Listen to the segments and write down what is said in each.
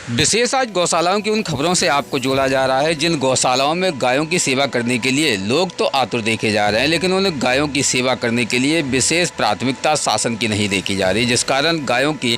विशेष आज गौशालाओं की उन खबरों से आपको जोड़ा जा रहा है जिन गौशालाओं में गायों की सेवा करने के लिए लोग तो आतुर देखे जा रहे हैं, लेकिन उन गायों की सेवा करने के लिए विशेष प्राथमिकता शासन की नहीं देखी जा रही, जिस कारण गायों की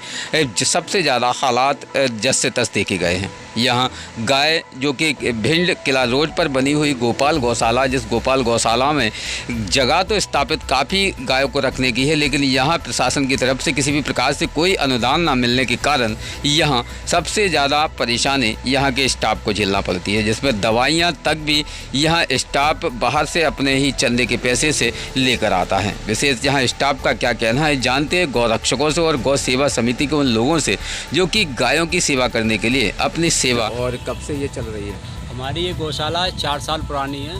सबसे ज़्यादा हालात जस से तस देखे गए हैं। यहाँ गाय जो कि भिंड किला रोड पर बनी हुई गोपाल गौशाला, जिस गोपाल गौशाला में जगह तो स्थापित काफ़ी गायों को रखने की है, लेकिन यहाँ प्रशासन की तरफ से किसी भी प्रकार से कोई अनुदान ना मिलने के कारण यहाँ सबसे ज़्यादा परेशानी यहाँ के स्टाफ को झेलना पड़ती है, जिसमें दवाइयाँ तक भी यहाँ स्टाफ बाहर से अपने ही चंदे के पैसे से लेकर आता है। विशेष यहाँ स्टाफ का क्या कहना है जानते हैं गौरक्षकों से और गौ सेवा समिति के उन लोगों से जो कि गायों की सेवा करने के लिए अपनी सेवा। और कब से ये चल रही है? हमारी ये गौशाला 4 साल पुरानी है।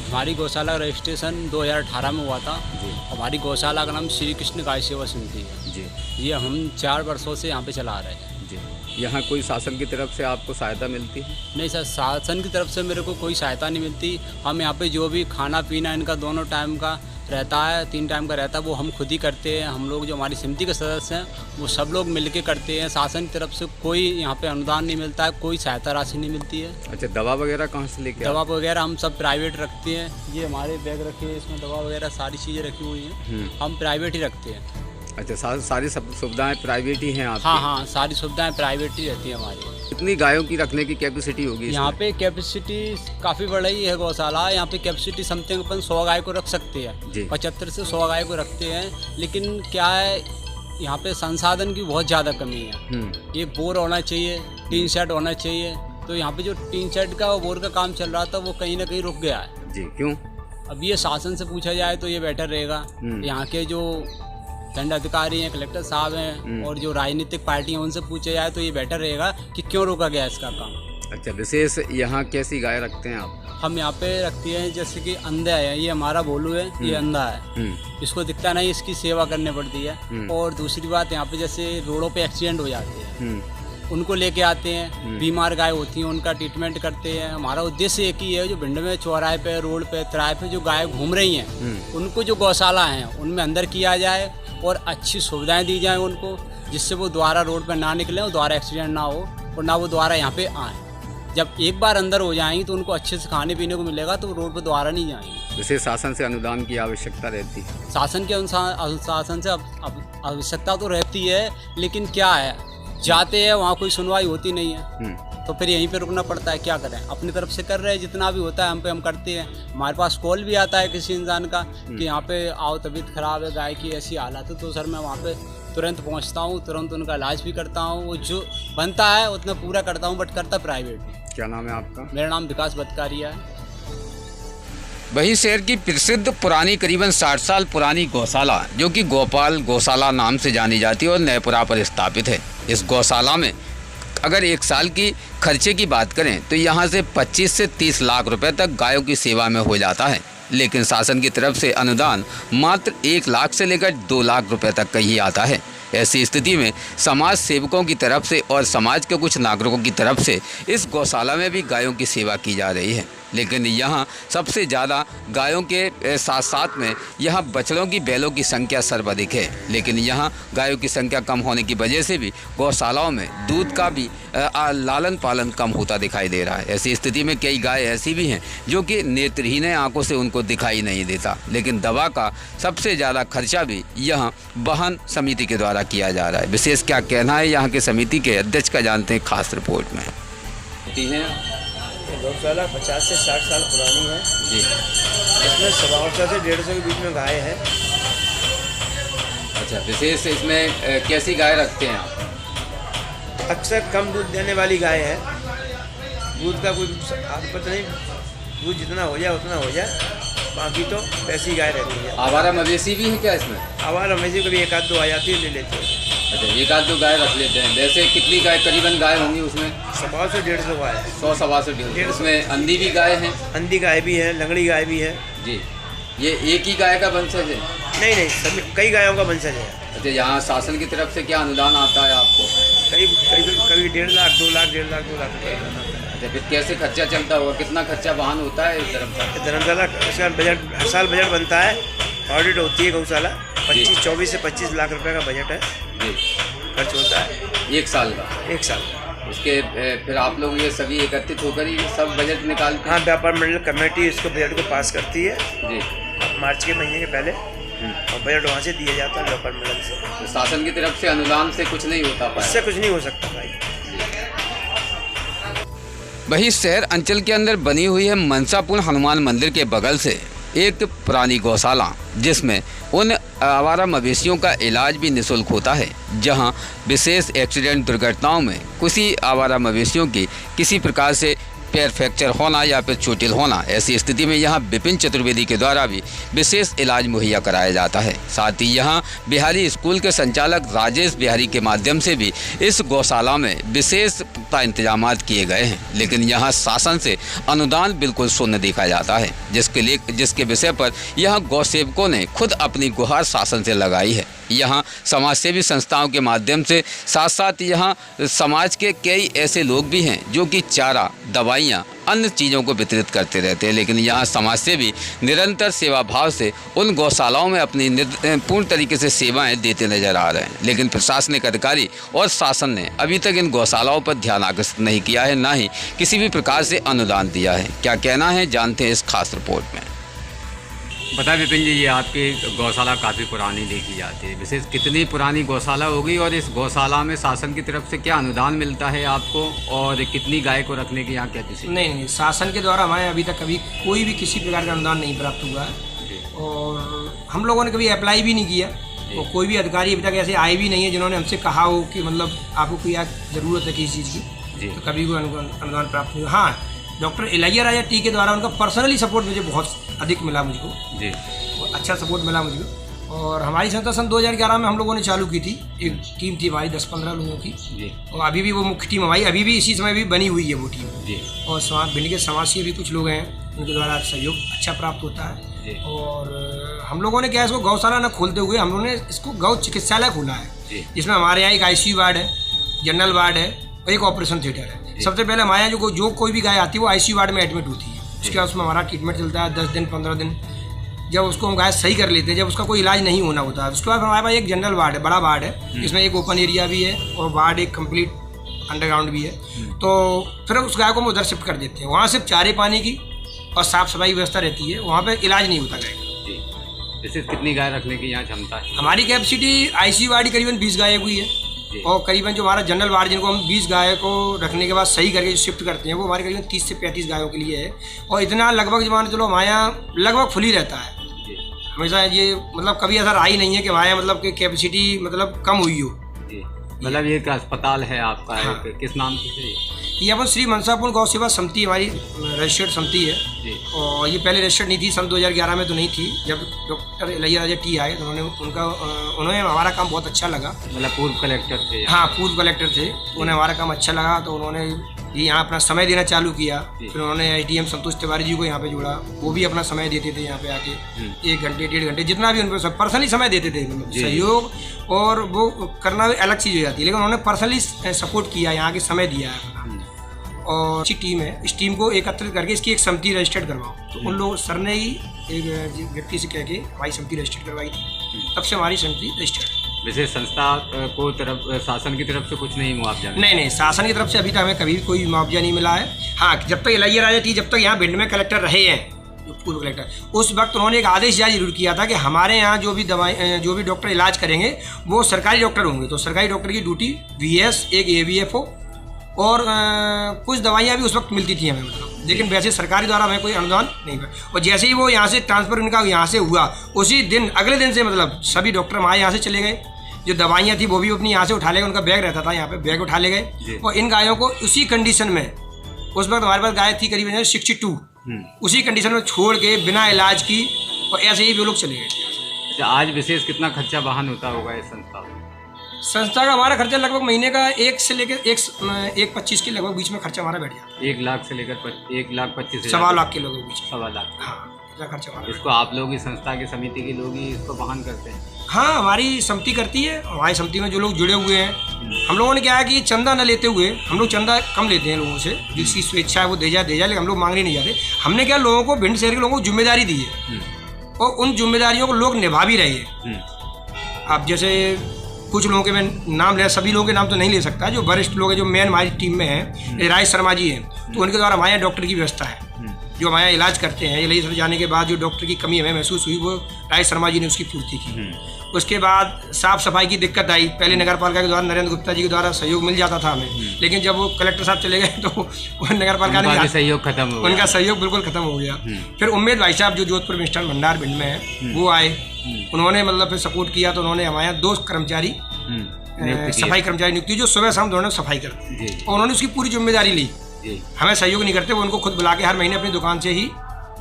हमारी गौशाला रजिस्ट्रेशन 2018 में हुआ था जी। हमारी गौशाला का नाम श्री कृष्ण गाय सेवा समिति है जी। ये हम 4 वर्षों से यहाँ पे चला रहे हैं जी। यहाँ कोई शासन की तरफ से आपको सहायता मिलती है? नहीं सर, शासन की तरफ से मेरे को कोई सहायता नहीं मिलती। हम यहाँ पे जो भी खाना पीना इनका दोनों टाइम का रहता है, 3 टाइम का रहता है, वो हम खुद ही करते हैं। हम लोग जो हमारी समिति के सदस्य हैं वो सब लोग मिलके करते हैं। शासन की तरफ से कोई यहाँ पे अनुदान नहीं मिलता है, कोई सहायता राशि नहीं मिलती है। अच्छा, दवा वगैरह कहाँ से लेके? दवा वगैरह हम सब प्राइवेट रखते हैं। ये हमारे बैग रखे हैं, इसमें दवा वगैरह सारी चीज़ें रखी हुई हैं, हम प्राइवेट ही रखते हैं। अच्छा, सारी सब सुविधाएं प्राइवेट ही हैं आपकी? हाँ, सारी सुविधाएं प्राइवेट ही रहती है हमारी। कितनी गायों की रखने की कैपेसिटी होगी? यहाँ पे कैपेसिटी काफ़ी बड़ी है गौशाला। यहाँ पे कैपेसिटी समथिंग अपन 100 गाय को रख सकते हैं, 75 से 100 गाय को रखते हैं। लेकिन क्या है, यहाँ पे संसाधन की बहुत ज़्यादा कमी है। एक बोर होना चाहिए, टीन शेड होना चाहिए। तो यहाँ पे जो टीन शेड का और बोर का काम चल रहा था वो कहीं ना कहीं रुक गया है जी। क्यों? अब ये शासन से पूछा जाए तो ये बेटर रहेगा। यहाँ के जो दंड अधिकारी हैं, कलेक्टर साहब हैं और जो राजनीतिक पार्टी हैं उनसे पूछा जाए तो ये बेटर रहेगा कि क्यों रोका गया इसका काम। अच्छा, विशेष यहाँ कैसी गाय रखते हैं आप? हम यहाँ पे रखते हैं जैसे कि अंधा है, ये हमारा भोलू है, ये अंधा है, इसको दिखता नहीं, इसकी सेवा करनी पड़ती है। और दूसरी बात, यहाँ पे जैसे रोडों पे एक्सीडेंट हो जाते हैं, उनको लेके आते हैं। बीमार गाय होती हैं, उनका ट्रीटमेंट करते हैं। हमारा उद्देश्य एक ही है, जो भिंड में चौराहे पे, रोड पे, तिराहे पे जो गाय घूम रही हैं उनको जो गौशाला हैं उनमें अंदर किया जाए और अच्छी सुविधाएं दी जाएं उनको, जिससे वो दोबारा रोड पर ना निकलें और दोबारा एक्सीडेंट ना हो और ना वो दोबारा यहाँ पे आएँ। जब एक बार अंदर हो जाएंगी तो उनको अच्छे से खाने पीने को मिलेगा तो वो रोड पर दोबारा नहीं जाएंगे। जैसे शासन से अनुदान की आवश्यकता रहती है? शासन के अनुसार शासन से आवश्यकता तो रहती है, लेकिन क्या है, जाते हैं वहाँ कोई सुनवाई होती नहीं है, तो फिर यहीं पे रुकना पड़ता है। क्या करें, अपनी तरफ से कर रहे हैं, जितना भी होता है हम करते हैं। हमारे पास कॉल भी आता है किसी इंसान का कि यहाँ पे आओ, तबीयत खराब है, गाय की ऐसी हालत है, तो सर मैं वहाँ पे तुरंत पहुँचता हूँ, तुरंत उनका इलाज भी करता हूँ। वो जो बनता है उतना पूरा करता हूँ, बट करता प्राइवेट। क्या नाम है आपका? मेरा नाम विकास बतकारिया है। वही शहर की प्रसिद्ध पुरानी करीबन 60 साल पुरानी गौशाला जो कि गोपाल गौशाला नाम से जानी जाती है और नयपुरा पर स्थापित है। इस गौशाला में अगर एक साल की खर्चे की बात करें तो यहाँ से 25 से 30 लाख रुपए तक गायों की सेवा में हो जाता है, लेकिन शासन की तरफ से अनुदान मात्र 1 लाख से लेकर 2 लाख रुपए तक का ही आता है। ऐसी स्थिति में समाज सेवकों की तरफ से और समाज के कुछ नागरिकों की तरफ से इस गौशाला में भी गायों की सेवा की जा रही है, लेकिन यहाँ सबसे ज़्यादा गायों के साथ साथ में यहाँ बछड़ों की, बैलों की संख्या सर्वाधिक है। लेकिन यहाँ गायों की संख्या कम होने की वजह से भी गौशालाओं में दूध का भी लालन पालन कम होता दिखाई दे रहा है। ऐसी स्थिति में कई गाय ऐसी भी हैं जो कि नेत्रहीन आंखों से उनको दिखाई नहीं देता, लेकिन दवा का सबसे ज़्यादा खर्चा भी यहाँ वाहन समिति के द्वारा किया जा रहा है। विशेष क्या कहना है यहाँ के समिति के अध्यक्ष का, जानते हैं खास रिपोर्ट में। गौशाला 50 से 60 साल पुरानी है जी। इसमें 125 से 150 के बीच में गाय है। अच्छा, विशेष इसमें कैसी गाय रखते हैं आप? अक्सर कम दूध देने वाली गाय है। दूध का कोई पता नहीं, दूध जितना हो जाए उतना हो जाए, बाकी तो वैसी गाय रहती है। आवारा मवेशी भी है क्या इसमें? आवारा मवेशी कभी 1 आध 2 आ जाती है, ले लेते हैं। अच्छा, 1 आध 2 गाय रख लेते हैं। वैसे कितनी गाय करीबन गाय होंगी उसमें? 100 से 150 गाय है। 100 सवा से 150। उसमें अंधी भी गाय हैं? अंधी गाय भी है, लंगड़ी गाय भी है जी। ये एक ही गाय का वंशज है? नहीं, सभी कई गायों का वंशज है। अच्छा, यहाँ शासन की तरफ से क्या अनुदान आता है आपको? कभी 1.5 लाख, 2 लाख, 1.5 लाख, 2 लाख रुपये। अच्छा, फिर कैसे खर्चा चलता होगा? कितना खर्चा वाहन होता है धर्मशाला? धर्मशाला इसका बजट हर साल बजट बनता है, ऑडिट होती है गौशाला। 24 से 25 लाख रुपए का बजट है जी, खर्च होता है 1 साल का। 1 साल का। उसके फिर आप लोग ये सभी एकत्रित होकर ही सब बजट निकालते हैं? हाँ, व्यापार मंडल कमेटी इसको बजट को पास करती है जी, मार्च के महीने के पहले, और बजट वहाँ से दिया जाता है व्यापार मंडल से। तो शासन की तरफ से अनुदान से कुछ नहीं होता पाया? इससे कुछ नहीं हो सकता भाई। वही शहर अंचल के अंदर बनी हुई है मनसापुर हनुमान मंदिर के बगल से एक पुरानी गौशाला, जिसमें उन आवारा मवेशियों का इलाज भी निःशुल्क होता है। जहां विशेष एक्सीडेंट दुर्घटनाओं में किसी आवारा मवेशियों की किसी प्रकार से पैर फ्रैक्चर होना या फिर चोटिल होना, ऐसी स्थिति में यहाँ विपिन चतुर्वेदी के द्वारा भी विशेष इलाज मुहैया कराया जाता है। साथ ही यहाँ बिहारी स्कूल के संचालक राजेश बिहारी के माध्यम से भी इस गौशाला में विशेष इंतजाम किए गए हैं, लेकिन यहाँ शासन से अनुदान बिल्कुल शून्य देखा जाता है, जिसके विषय पर यहाँ गौ सेवकों ने खुद अपनी गुहार शासन से लगाई है। यहाँ समाजसेवी संस्थाओं के माध्यम से साथ साथ यहाँ समाज के कई ऐसे लोग भी हैं जो कि चारा, दवाइयाँ, अन्य चीज़ों को वितरित करते रहते हैं, लेकिन यहाँ समाज से भी निरंतर सेवा भाव से उन गौशालाओं में अपनी पूर्ण तरीके से सेवाएं देते नजर आ रहे हैं। लेकिन प्रशासनिक अधिकारी और शासन ने अभी तक इन गौशालाओं पर ध्यान आकर्षित नहीं किया है, ना ही किसी भी प्रकार से अनुदान दिया है। क्या कहना है, जानते हैं इस खास रिपोर्ट में। बता विपिन जी, ये आपकी गौशाला काफ़ी पुरानी देखी जाती है, विशेष कितनी पुरानी गौशाला होगी और इस गौशाला में शासन की तरफ से क्या अनुदान मिलता है आपको, और कितनी गाय को रखने की यहाँ क्या किसी? नहीं, शासन के द्वारा हमारे अभी तक कभी कोई भी किसी प्रकार का अनुदान नहीं प्राप्त हुआ है, और हम लोगों ने कभी अप्लाई भी नहीं किया, और कोई भी अधिकारी अभी तक ऐसे आए भी नहीं है जिन्होंने हमसे कहा हो कि मतलब आपको कोई ज़रूरत है किसी चीज़ की, तो कभी कोई अनुदान प्राप्त नहीं हुआ। हाँ, डॉक्टर इलाइया राजा टी के द्वारा उनका पर्सनली सपोर्ट मुझे बहुत अधिक मिला, मुझको जी, अच्छा सपोर्ट मिला मुझको। और हमारी संस्था सन 2011 में हम लोगों ने चालू की थी, एक टीम थी हमारी 10-15 लोगों की जी, और अभी भी वो मुख्य टीम हमारी अभी भी इसी समय भी बनी हुई है वो टीम जी। और भिंड के समाज से भी कुछ लोग हैं, उनके द्वारा सहयोग अच्छा प्राप्त होता है जी। और हम लोगों ने क्या है, इसको गौशाला न खोलते हुए हम लोगों ने इसको गौ चिकित्सालय खोला है, जिसमें हमारे यहाँ एक ICU वार्ड है, जनरल वार्ड है और एक ऑपरेशन थिएटर है। सबसे पहले हमारे यहाँ जो कोई भी गाय आती है वो ICU वार्ड में एडमिट होती है, उसके बाद उसमें हमारा ट्रीटमेंट चलता है 10 दिन 15 दिन। जब उसको हम गाय सही कर लेते हैं, जब उसका कोई इलाज नहीं होना होता है, उसके बाद हमारे पास एक जनरल वार्ड है, बड़ा वार्ड है, इसमें एक ओपन एरिया भी है और वार्ड एक कंप्लीट अंडरग्राउंड भी है। तो फिर उस गाय को हम उधर शिफ्ट कर देते हैं, वहाँ सिर्फ चारे पानी की और साफ़ सफाई व्यवस्था रहती है, वहाँ पर इलाज नहीं होता गाय का। जैसे कितनी गाय रखने की यहाँ क्षमता है? हमारी कैपेसिटी ICU वार्ड की करीबन 20 गाय हुई है, और करीबन जो हमारा जनरल वार्ड जिनको हम 20 गाय को रखने के बाद सही करके शिफ्ट करते हैं, वो हमारे करीबन 30 से 35 गायों के लिए है। और इतना लगभग जमाना चलो हमारे यहाँ लगभग फुल ही रहता है हमेशा, ये मतलब कभी ऐसा रहा ही नहीं है कि हमारे यहाँ मतलब कि कैपेसिटी मतलब कम हुई हो। मतलब ये अस्पताल है आपका? हाँ। है किस नाम से? ये अपन श्री मनसापुर गौ सेवा समिति हमारी रजिस्टर्ड समिति है जी। और ये पहले रजिस्टर्ड नहीं थी, सन 2011 में तो नहीं थी। जब डॉक्टर इलाइया राजा टी आए तो उन्होंने हमारा काम बहुत अच्छा लगा। मतलब पूर्व कलेक्टर थे? हाँ, पूर्व कलेक्टर थे, उन्हें हमारा काम अच्छा लगा तो उन्होंने ये यहाँ अपना समय देना चालू किया। फिर उन्होंने SDM संतोष तिवारी जी को यहाँ पे जोड़ा, वो भी अपना समय देते थे यहाँ पे आके 1 घंटे 1.5 घंटे जितना भी उन पर पर्सनली समय देते थे। सहयोग और वो करना भी अलग चीज़ हो जाती है, लेकिन उन्होंने पर्सनली सपोर्ट किया, यहाँ के समय दिया है। और अच्छी टीम है, इस टीम को एकत्रित करके इसकी एक समिति रजिस्टर्ड करवाओ, तो उन लोग सर ने ही एक व्यक्ति से कह के हमारी समिति रजिस्टर्ड करवाई थी, तब से हमारी समिति रजिस्टर्ड। वैसे संस्था को शासन की तरफ से कुछ नहीं मुआवजा? नहीं, शासन की तरफ से अभी तक हमें कभी कोई मुआवजा नहीं मिला है। हाँ, जब तक इलाइया राजा टी जब तक यहाँ भिंड में कलेक्टर रहे हैं, पूर्व कलेक्टर, उस वक्त उन्होंने एक आदेश जारी जरूर किया था कि हमारे यहाँ जो भी डॉक्टर इलाज करेंगे वो सरकारी डॉक्टर होंगे। तो सरकारी डॉक्टर की ड्यूटी VS, एक AVFO और कुछ दवाइयाँ भी उस वक्त मिलती थी हमें, मतलब, लेकिन वैसे सरकारी द्वारा हमें कोई अनुदान नहीं मिला। और जैसे ही वो यहाँ से ट्रांसफ़र उनका यहाँ से हुआ, उसी दिन अगले दिन से मतलब सभी डॉक्टर हमारे यहाँ से चले गए। जो दवाइयाँ थी वो भी अपनी यहाँ से उठा ले गए, उनका बैग रहता था यहाँ पे, बैग उठा ले गए। और इन गायों को उसी कंडीशन में, उस वक्त हमारे पास गाय थी करीबन 62, उसी कंडीशन में छोड़ के बिना इलाज की, और ऐसे ही वो लोग चले गए। आज विशेष कितना खर्चा वाहन होता होगा इस संस्था का? हमारा खर्चा लगभग महीने का 1 से लेकर 1.25 के लगभग बीच में खर्चा हमारा बैठ जाता है। 1 लाख से लेकर 1,25,000, 1.25 लाख के लोगों के बीच। 1.25 लाख, हाँ, इतना खर्चा हमारा। इसको आप लोग ही संस्था की समिति के लोग ही इसको वहन करते हैं? हाँ, हमारी समिति करती है। हमारी समिति में जो लोग जुड़े हुए हैं, हम लोगों ने क्या है कि चंदा न लेते हुए, हम लोग चंदा कम लेते हैं लोगों से, जिसकी स्वेच्छा है वो दे जाए, लेकिन हम लोग मांगने नहीं जाते। हमने क्या लोगों को, भिंड शहर के लोगों को जिम्मेदारी दी है, और उन जिम्मेदारियों को लोग निभा भी रहे हैं। अब जैसे कुछ लोगों के मैं नाम ले, सभी लोगों के नाम तो नहीं ले सकता, जो वरिष्ठ लोग हैं, जो मेन हमारी टीम में हैं, राज शर्मा जी हैं, तो उनके द्वारा हमारे यहाँ डॉक्टर की व्यवस्था है, जो हमारे यहाँ इलाज करते हैं। इलाज जाने के बाद जो डॉक्टर की कमी हमें महसूस हुई, वो राज शर्मा जी ने उसकी पूर्ति की। उसके बाद साफ सफाई की दिक्कत आई, पहले नगर पालिका के द्वारा नरेंद्र गुप्ता जी के द्वारा सहयोग मिल जाता था हमें, लेकिन जब वो कलेक्टर साहब चले गए तो वो नगर पालिका ने सहयोग खत्म हो गया, उनका सहयोग बिल्कुल खत्म हो गया। फिर उम्मेद भाई साहब जो जोधपुर मिष्ठान भंडार भिंड में है, वो आए, उन्होंने मतलब फिर सपोर्ट किया, तो उन्होंने हमारे यहाँ 2 कर्मचारी सफाई कर्मचारी नियुक्त की, जो सुबह शाम दोनों सफाई करते हैं, और उन्होंने उसकी पूरी जिम्मेदारी ली। हमें सहयोग नहीं करते, वो उनको खुद बुला के हर महीने अपनी दुकान से ही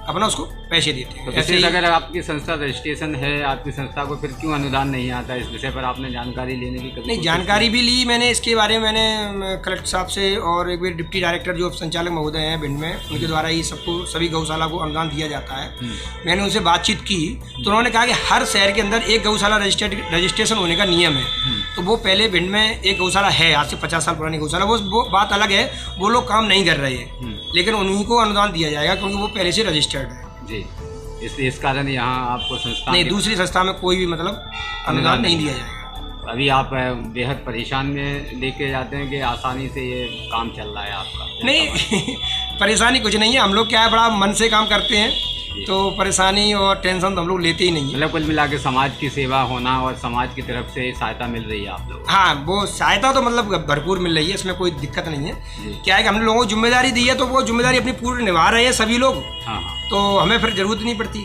अपना उसको पैसे देते हैं। ऐसे अगर आपकी संस्था रजिस्ट्रेशन है, आपकी संस्था को फिर क्यों अनुदान नहीं आता? इस विषय पर आपने जानकारी लेने की कभी? नहीं, जानकारी भी ली मैंने इसके बारे में, मैंने कलेक्टर साहब से और एक बार डिप्टी डायरेक्टर जो संचालक महोदय हैं भिंड में, उनके द्वारा ही सबको, सभी गौशाला को अनुदान दिया जाता है। मैंने उनसे बातचीत की, तो उन्होंने कहा कि हर शहर के अंदर एक गौशाला रजिस्ट्रेशन होने का नियम है। तो वो पहले भिंड में एक गौशाला है, आज से 50 साल पुरानी गौशाला, वो बात अलग है, वो लोग काम नहीं कर रहे हैं, लेकिन उन्हीं को अनुदान दिया जाएगा क्योंकि वो पहले से रजिस्टर्ड है जी। इस कारण यहाँ आपको संस्था नहीं, दूसरी संस्था में कोई भी मतलब अनुदान नहीं दिया जाएगा। अभी आप बेहद परेशान में लेके जाते हैं कि आसानी से ये काम चल रहा है आपका? नहीं परेशानी कुछ नहीं है, हम लोग क्या है, बड़ा मन से काम करते हैं, तो परेशानी और टेंशन तो हम लोग लेते ही नहीं है। मतलब कुल मिला के समाज की सेवा होना और समाज की तरफ से सहायता मिल रही है आप लोग? हाँ, वो सहायता तो मतलब भरपूर मिल रही है, इसमें कोई दिक्कत नहीं है। क्या है कि हमने लोगों को जिम्मेदारी दी है, तो वो जिम्मेदारी अपनी पूरी निभा रहे हैं सभी लोग। हाँ, तो हमें फिर जरूरत नहीं पड़ती।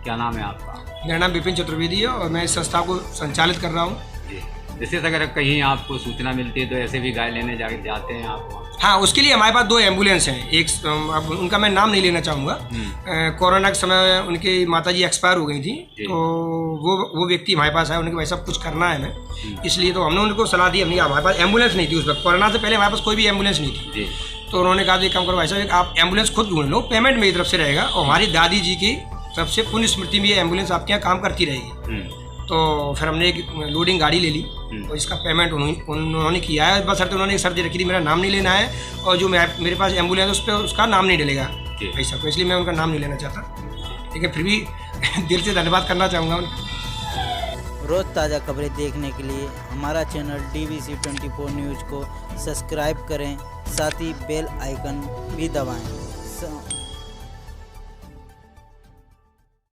क्या नाम है आपका? मेरा नाम विपिन चतुर्वेदी है और मैं इस संस्था को संचालित कर रहा हूँ। जैसे अगर कहीं आपको सूचना मिलती है तो ऐसे भी गाय लेने जाते हैं आप? हाँ, उसके लिए हमारे पास 2 एम्बुलेंस हैं। एक, अब उनका मैं नाम नहीं लेना चाहूँगा, कोरोना के समय उनकी माताजी एक्सपायर हो गई थी, तो वो व्यक्ति हमारे पास है, उनके भाई साहब कुछ करना है हमें, इसलिए तो हमने उनको सलाह दी। हमने हमारे पास एम्बुलेंस नहीं थी उस वक्त, कोरोना से पहले हमारे पास कोई भी एम्बुलेंस नहीं थी, तो उन्होंने कहा एक काम करो भाई साहब, आप एम्बुलेंस खुद ढूंढ लो, पेमेंट मेरी तरफ से रहेगा, और हमारी दादी जी की तरफ से पुण्य स्मृति में ये एम्बुलेंस आपके यहाँ काम करती रहेगी। तो फिर हमने एक लोडिंग गाड़ी ले ली और इसका पेमेंट उन्होंने किया है। बस उन्होंने एक शर्त रखी थी, मेरा नाम नहीं लेना है, और जो मेरे पास एम्बुलेंस उस पर उसका नाम नहीं डलेगा पैसा को, इसलिए मैं उनका नाम नहीं लेना चाहता, लेकिन फिर भी दिल से धन्यवाद करना चाहूँगा। रोज़ ताज़ा खबरें देखने के लिए हमारा चैनल DVC 24 न्यूज़ को सब्सक्राइब करें, साथ ही बेल आइकन भी दबाएं।